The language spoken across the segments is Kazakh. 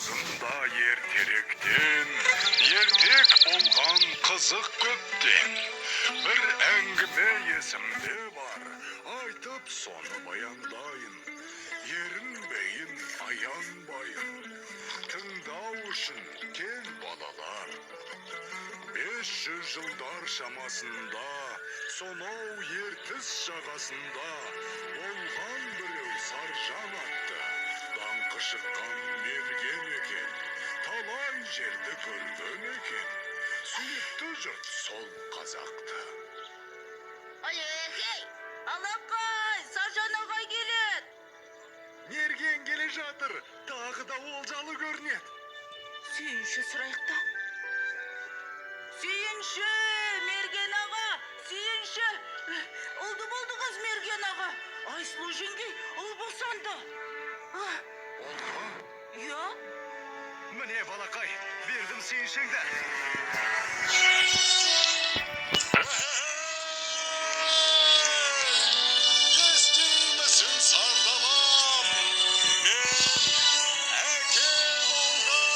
Аузында ертеректен, ертек болған қызық көптен. Бір әңгіме есімде бар, айтып соны баяндайын. Ерінбейін, аянбайын, тыңдау үшін кел балалар. 500 жылдар шамасында, сонау ертіс жағасында болған біреу Саржан атты. Даңқы шыққан мерген екен, талай жерді көрген екен. Сүйікті жұрт сол қазақты. Ей, алақай, Саржан ағай келеді. Мерген келе жатыр, тағы да олжалы көрінеді. Сүйінші сұрайықта. Сүйінші, Мерген аға, сүйінші. Oldu болды қыз Мерген аға. Айсұлу жеңгей, ұл босанды. Олға? Иә? Міне балақай, бердім сүйіншіңді. Естимісің сардамам, мен әке болдым.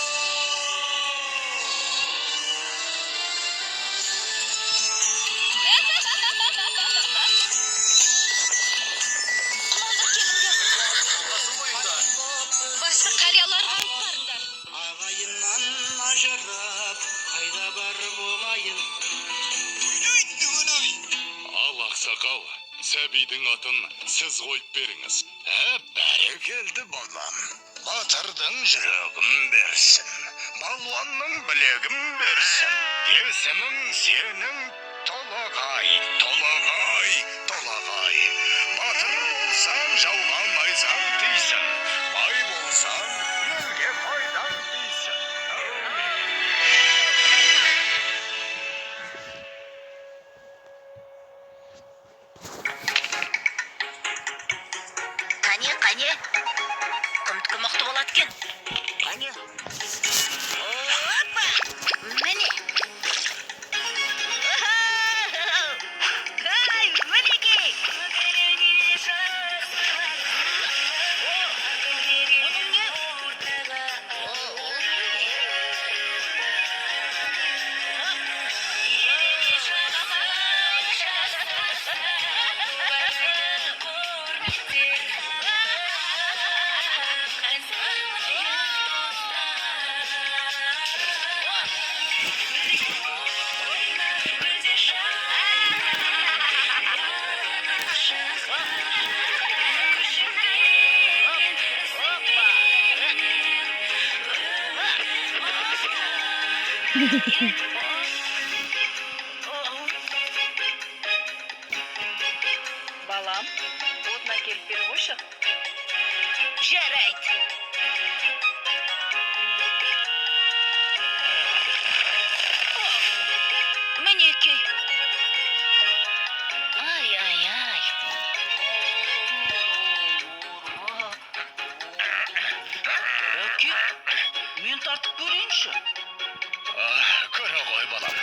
Басты қарияларға алып барыңдар. Ағайыннан ажырап, қайда бар болайын. Ал ақсақал, сәбидің атын сіз қойып беріңіз. Бәрекелді балам. Батырдың жүрегін берсін, балуанның білегін берсін. Есімің сенің Толағай, Толағай, Толағай. Батыр болсаң жауға найзаң тисін, бай болсаң елге пайдаң тисін. Қане, кімдікі мықты болады екен? Қане? Опа! Міне! Ай, мінекей! Мұның не? Балам, отына келіп бері қойшы. Жарайды. Мінекей. Ай. Әке, мен тартып көрейінші. Көре ғой балам.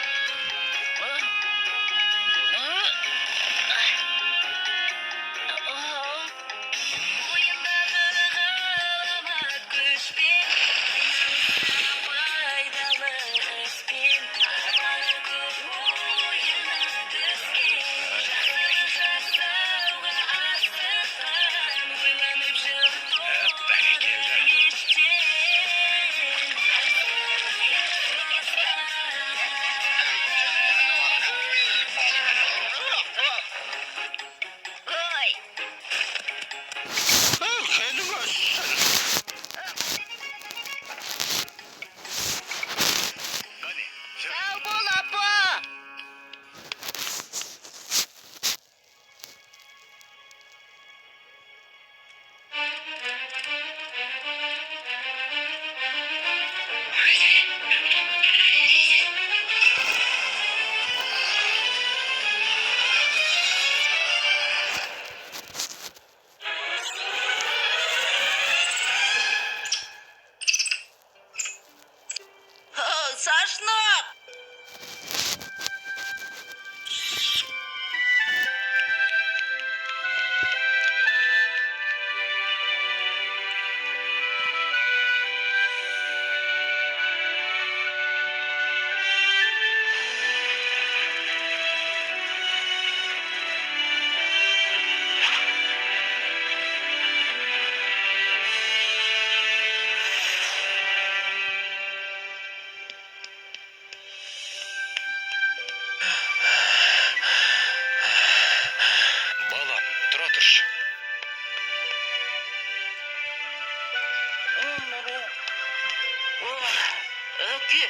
Әке,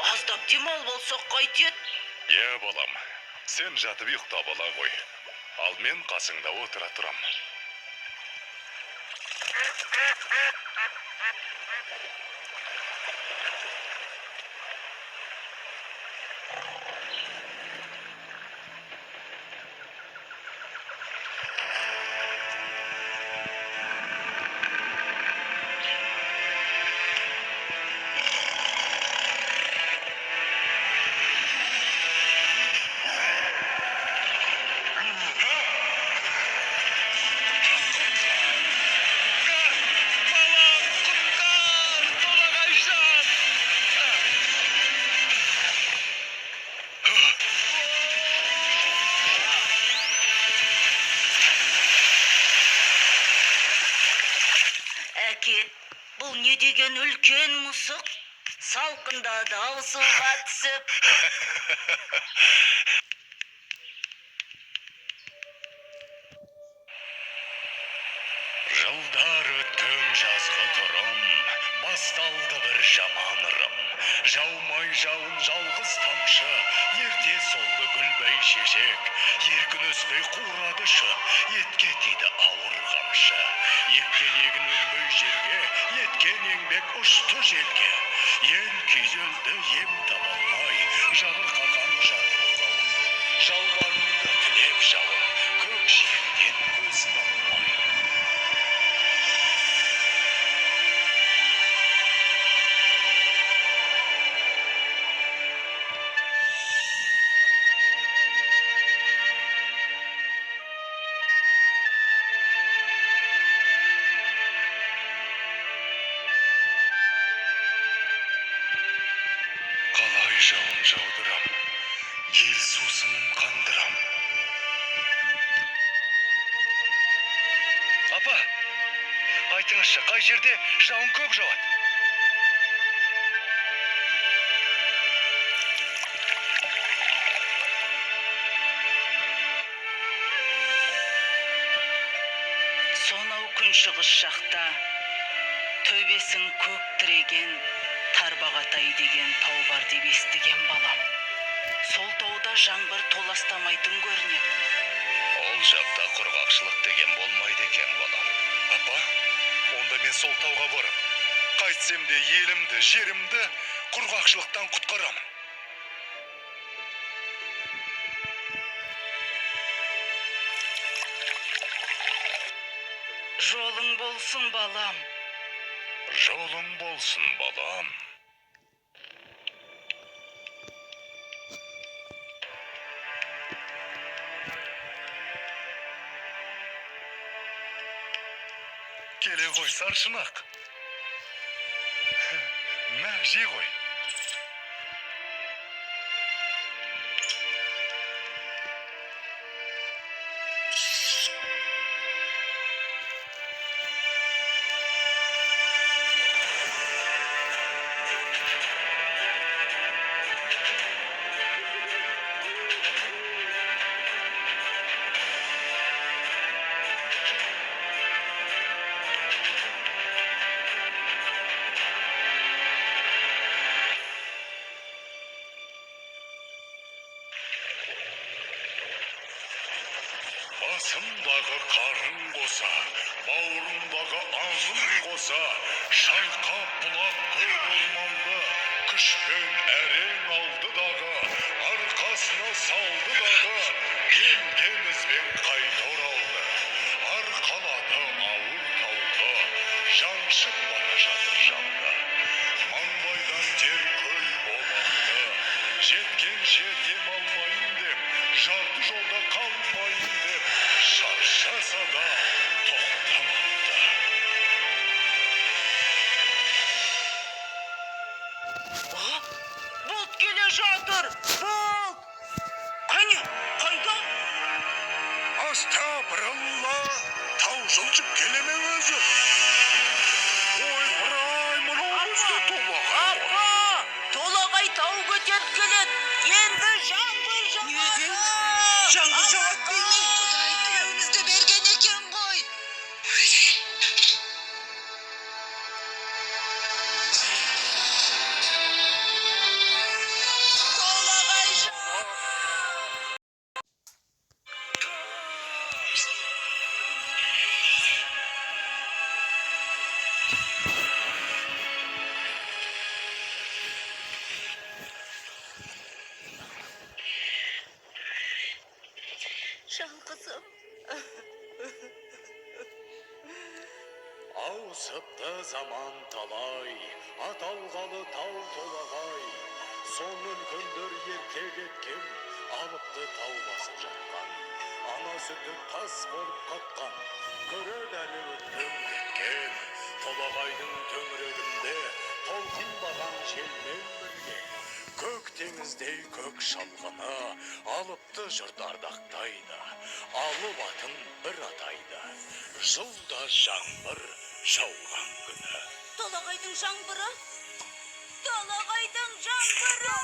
аздап демал болсақ қайтет. балам, сен жатып ұйықтап ала ғой. Ал мен қасыңда отыра тұрам. Әке, бұл не деген үлкен мұсық? Салқында дауысуға түсіп. Жылдар өткен жазғы тұрым, басталды бір жаман ырым. Жаумай жауын жалғыз тамшы, ерте солды гүлбей шешек. Еркін өспей қурады шөп, етке тиді ауыр қамшы. Еккен егін өнбей жерге, еткен еңбек ұшты желге. Ен күйзелді ем табалмай, жабырқаған жарғы қауым. Жалбарынды тілеп жауын, көкшелден көзін алмай. Қалай жауын жаудырам, ел сусынын қандырам. Апа, айтыңызшы, қай жерде жауын көп жауады? Сонау күншығыс жақта төбесін көк тіреген Тарбағатай деген тау бар деп естіген балам. Сол тауда жаңбыр толастамайтын көрінеді. Ол жақта құрғақшылық деген болмайды екен балам. Апа, онда мен сол тауға барып, қайтсем де елімді, жерімді құрғақшылықтан құтқарамын. Жолың болсын, балам. Жолың болсын, балам. Келе ғой, саршынақ. Мә, жей ғой. Басымдағы қарын қоса, бауырымдағы аңым қоса, шайқап бұлақ көп орманды, күшпен әрең алды дағы, арқасына салды дағы, келген ізбен қайта оралды. Арқалады ауыр тауды, жаншып бара жатыр жанды. Маңдайдан тер көл болақты, жеткенше дем алмайын деп, жарты жолда қалмайын деп, шаршаса да тоқтамапты. Бұлт келе жатыр. Бұлт. Қане, қайда? Астапыралла, тау жылжып келеме өзі. Ой, бұрай, мынау бізде толағай. Апа, толағай тау көтеріп келеді. Енді жаңбыр жауады. Неге? Жаңбыр жауады деймін. Құдай тілеуімізді берген екен ғой. Ауысыпты заман талай, аталғалы тау толағай. Сол үлкендер ерте кеткен, алыпты тау басып жатқан. Ана сүті тас болып қатқан, көреді әлі өткен кеткен. Толағайдың төңірегінде толқынбаған желмен бірге. Көк теңіздей көк шалғыны алыпты жұрт ардақтайды. Алып атын бір атайды. Жылда жаңбыр жауған күні. Толағайдың жаңбыры. Толағайдың жаңбыры.